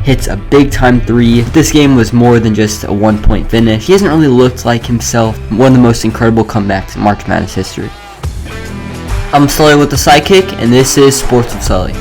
hits a big time three. This game was more than just a 1-point finish. He hasn't really looked like himself. One of the most incredible comebacks in March Madness history. I'm Sully with the Sidekick, and this is Sports with Sully.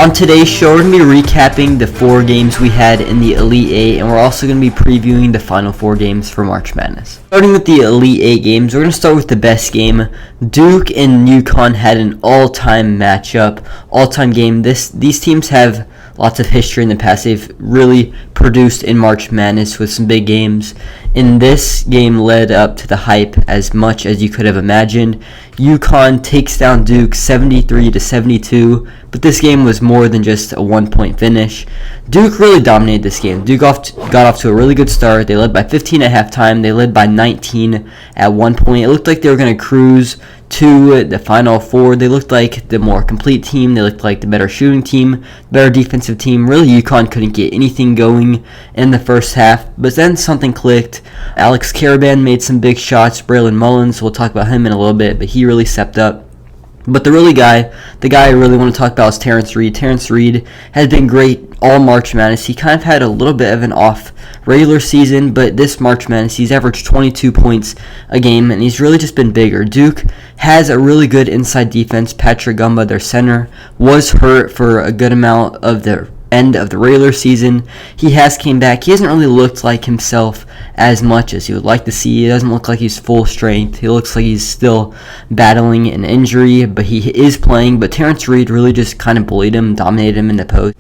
On today's show, we're going to be recapping the 4 games we had in the Elite 8, and we're also going to be previewing the final 4 games for March Madness. Starting with the Elite 8 games, we're going to start with the best game. Duke and UConn had an all-time matchup, all-time game. These teams have lots of history in the past. They've really produced in March Madness with some big games. And this game led up to the hype as much as you could have imagined. UConn takes down Duke 73-72, but this game was more than just a 1-point finish. Duke really dominated this game. Duke got off to a really good start. They led by 15 at halftime. They led by 19 at one point. It looked like they were going to cruise to the Final Four. They looked like the more complete team. They looked like the better shooting team, better defensive team. Really, UConn couldn't get anything going in the first half, but then something clicked. Alex Karaban made some big shots. Braylon Mullins, we'll talk about him in a little bit, but he really stepped up. But the guy I really want to talk about is Terrence Reed. Terrence Reed has been great all March Madness. He kind of had a little bit of an off regular season, but this March Madness, he's averaged 22 points a game, and he's really just been bigger. Duke has a really good inside defense. Patrick Gumba, their center, was hurt for a good amount of the end of the regular season. He has came back. He hasn't really looked like himself as much as you would like to see. He doesn't look like he's full strength. He looks like he's still battling an injury, but he is playing. But Terrence Reed really just kind of bullied him, dominated him in the post.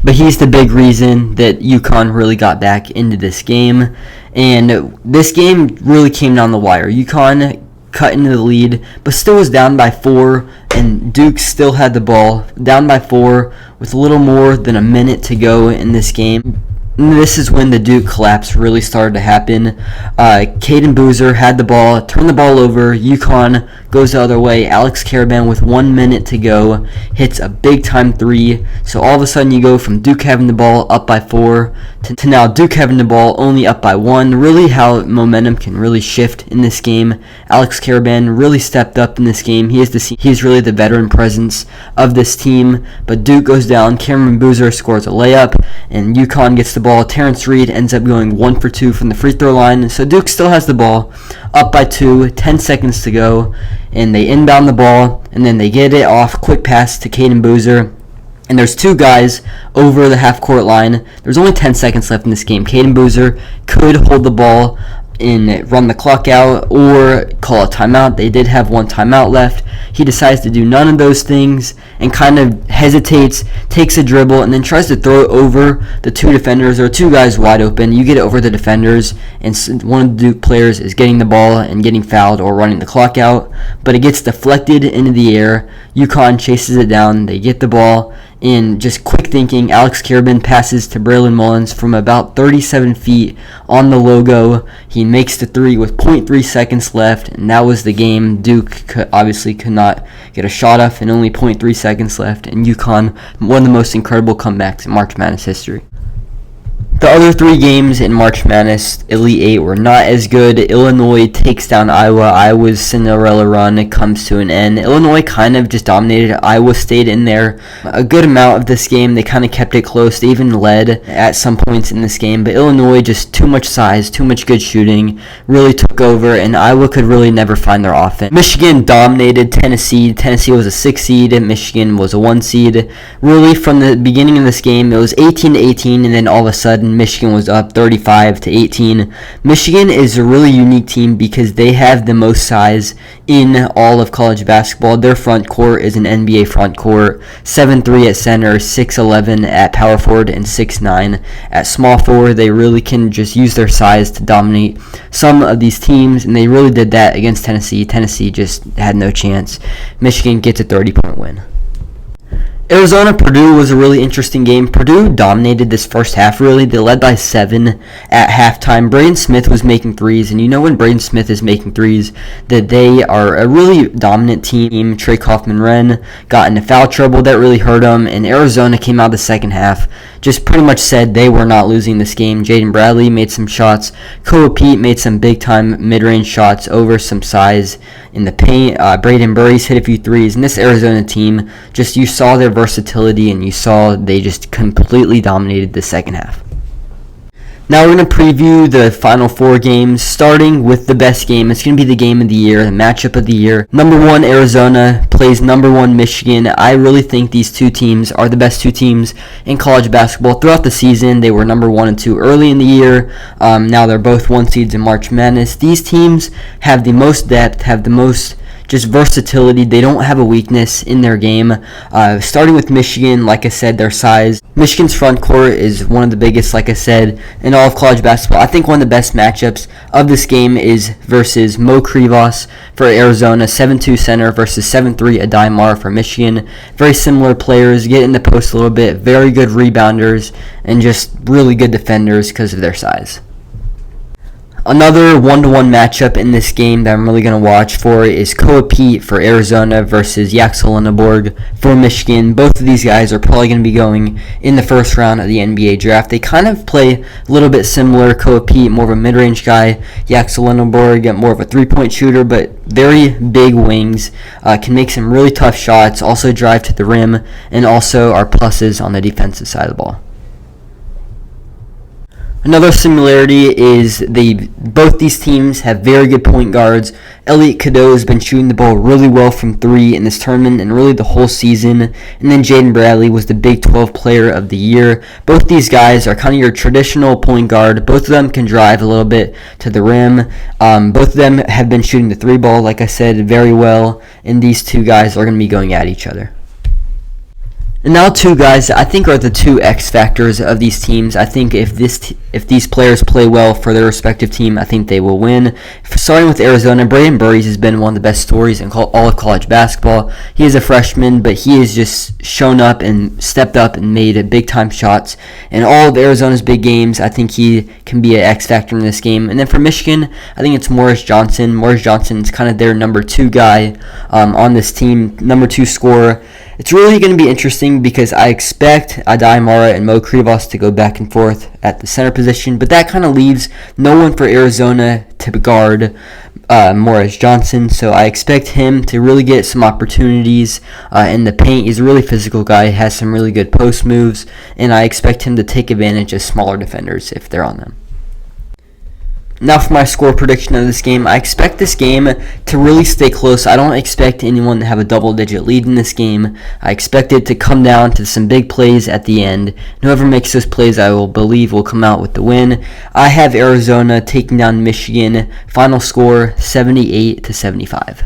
But he's the big reason that UConn really got back into this game. And this game really came down the wire. UConn cut into the lead, but still was down by 4, and Duke still had the ball, down by 4, with a little more than a minute to go in this game. And this is when the Duke collapse really started to happen. Caden Boozer had the ball, turned the ball over. UConn goes the other way. Alex Karaban, with 1 minute to go, hits a big-time 3. So all of a sudden you go from Duke having the ball up by 4 to now Duke having the ball only up by 1. Really how momentum can really shift in this game. Alex Karaban really stepped up in this game. He's really the veteran presence of this team. But Duke goes down. Cameron Boozer scores a layup, and UConn gets the ball. Terrence Reed ends up going 1 for 2 from the free throw line. So Duke still has the ball, up by 2, 10 seconds to go, and they inbound the ball, and then they get it off, quick pass to Caden Boozer. And there's 2 guys over the half-court line. There's only 10 seconds left in this game. Caden Boozer could hold the ball and run the clock out or call a timeout. They did have 1 timeout left. He decides to do none of those things and kind of hesitates, takes a dribble, and then tries to throw it over the 2 defenders. There are 2 guys wide open. You get it over the defenders, and one of the Duke players is getting the ball and getting fouled or running the clock out, but it gets deflected into the air. UConn chases it down. They get the ball. In just quick thinking, Alex Karaban passes to Braylon Mullins from about 37 feet on the logo. He makes the 3 with 0.3 seconds left, and that was the game. Duke obviously could not get a shot off and only 0.3 seconds left, and UConn, one of the most incredible comebacks in March Madness history. The other 3 games in March Madness Elite 8 were not as good. Illinois takes down Iowa. Iowa's Cinderella run comes to an end. Illinois kind of just dominated. Iowa stayed in there a good amount of this game. They kind of kept it close. They even led at some points in this game. But Illinois, just too much size, too much good shooting, really took over, and Iowa could really never find their offense. Michigan dominated Tennessee. Tennessee was a 6 seed. Michigan was a 1 seed. Really, from the beginning of this game, it was 18-18, and then all of a sudden, Michigan was up 35-18. Michigan is a really unique team because they have the most size in all of college basketball. Their front court is an NBA front court. 7'3" at center, 6'11" at power forward, and 6'9" at small forward. They really can just use their size to dominate some of these teams, and they really did that against Tennessee. Tennessee just had no chance. Michigan gets a 30-point win. Arizona-Purdue was a really interesting game. Purdue dominated this first half, really. They led by 7 at halftime. Braden Smith was making threes, and you know when Braden Smith is making threes that they are a really dominant team. Trey Kaufman-Renn got into foul trouble. That really hurt them, and Arizona came out the second half, just pretty much said they were not losing this game. Jaden Bradley made some shots. Koa Pete made some big-time mid-range shots over some size in the paint. Braden Burries hit a few threes, and this Arizona team, just you saw their versatility, and you saw they just completely dominated the second half. Now we're going to preview the Final Four games, starting with the best game. It's going to be the game of the year, the matchup of the year. Number 1, Arizona plays number 1, Michigan. I really think these two teams are the best two teams in college basketball. Throughout the season, they were number 1 and 2 early in the year. Now they're both 1 seeds in March Madness. These teams have the most depth, have the most just versatility. They don't have a weakness in their game. Starting with Michigan, like I said, their size. Michigan's front court is one of the biggest, like I said, in all of college basketball. I think one of the best matchups of this game is versus Mo Krivas for Arizona, 7'2 center versus 7'3 Adai Mara for Michigan. Very similar players, get in the post a little bit, very good rebounders, and just really good defenders because of their size. Another 1-to-1 matchup in this game that I'm really going to watch for is Koa Pete for Arizona versus Yaxel Lenneborg for Michigan. Both of these guys are probably going to be going in the first round of the NBA draft. They kind of play a little bit similar. Koa Pete, more of a mid-range guy. Yaxel Lenneborg, more of a three-point shooter, but very big wings. Can make some really tough shots, also drive to the rim, and also are pluses on the defensive side of the ball. Another similarity is both these teams have very good point guards. Elliot Cadeau has been shooting the ball really well from 3 in this tournament and really the whole season. And then Jaden Bradley was the Big 12 Player of the Year. Both these guys are kind of your traditional point guard. Both of them can drive a little bit to the rim. Both of them have been shooting the 3 ball, like I said, very well. And these two guys are going to be going at each other. And now two guys that I think are the two X factors of these teams. I think if these players play well for their respective team, I think they will win. Starting with Arizona, Braden Burries has been one of the best stories in all of college basketball. He is a freshman, but he has just shown up and stepped up and made big-time shots. In all of Arizona's big games, I think he can be an X factor in this game. And then for Michigan, I think it's Morris Johnson. Morris Johnson is kind of their number 2 guy on this team, number 2 scorer. It's really going to be interesting because I expect Adai Mara and Mo Krivas to go back and forth at the center position, but that kind of leaves no one for Arizona to guard Morris Johnson, so I expect him to really get some opportunities in the paint. He's a really physical guy, has some really good post moves, and I expect him to take advantage of smaller defenders if they're on them. Now for my score prediction of this game, I expect this game to really stay close. I don't expect anyone to have a double-digit lead in this game. I expect it to come down to some big plays at the end. And whoever makes those plays, I will believe will come out with the win. I have Arizona taking down Michigan. Final score 78-75.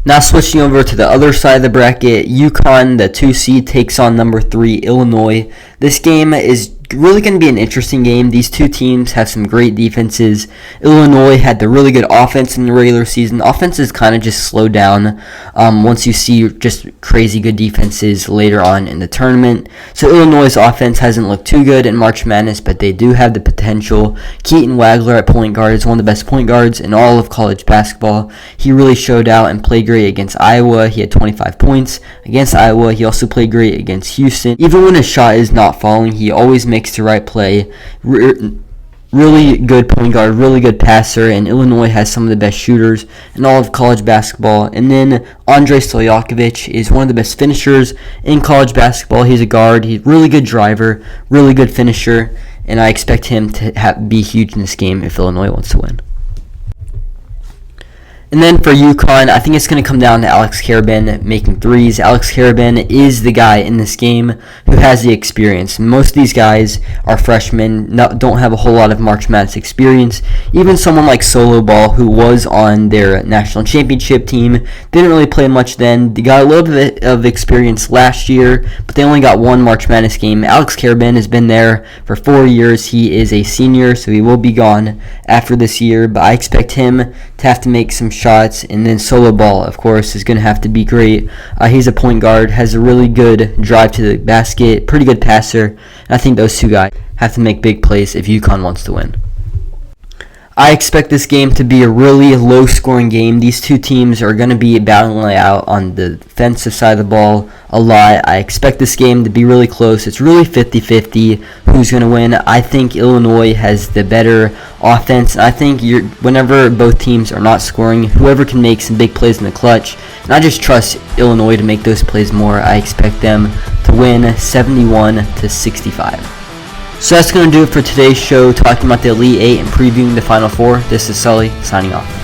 Now switching over to the other side of the bracket, UConn, the 2 seed, takes on number 3, Illinois. This game is really going to be an interesting game. These two teams have some great defenses. Illinois had the really good offense in the regular season. Offenses kind of just slowed down once you see just crazy good defenses later on in the tournament. So Illinois' offense hasn't looked too good in March Madness, but they do have the potential. Keaton Wagler at point guard is one of the best point guards in all of college basketball. He really showed out and played great against Iowa. He had 25 points against Iowa. He also played great against Houston. Even when his shot is not falling, he always makes the right play. Really good point guard, really good passer, and Illinois has some of the best shooters in all of college basketball. And then Andre Stojakovic is one of the best finishers in college basketball. He's a guard. He's a really good driver, really good finisher, and I expect him to be huge in this game if Illinois wants to win. And then for UConn, I think it's going to come down to Alex Karaban making threes. Alex Karaban is the guy in this game who has the experience. Most of these guys are freshmen, don't have a whole lot of March Madness experience. Even someone like Solo Ball, who was on their national championship team, didn't really play much then. They got a little bit of experience last year, but they only got one March Madness game. Alex Karaban has been there for 4 years. He is a senior, so he will be gone after this year, but I expect him to have to make some shots. And then Solo Ball, of course, is going to have to be great. He's a point guard, has a really good drive to the basket, pretty good passer. And I think those two guys have to make big plays if UConn wants to win. I expect this game to be a really low-scoring game. These two teams are going to be battling out on the defensive side of the ball a lot. I expect this game to be really close. It's really 50-50 who's going to win. I think Illinois has the better offense. I think whenever both teams are not scoring, whoever can make some big plays in the clutch, and I just trust Illinois to make those plays more. I expect them to win 71-65. So that's going to do it for today's show, talking about the Elite Eight and previewing the Final Four. This is Sully, signing off.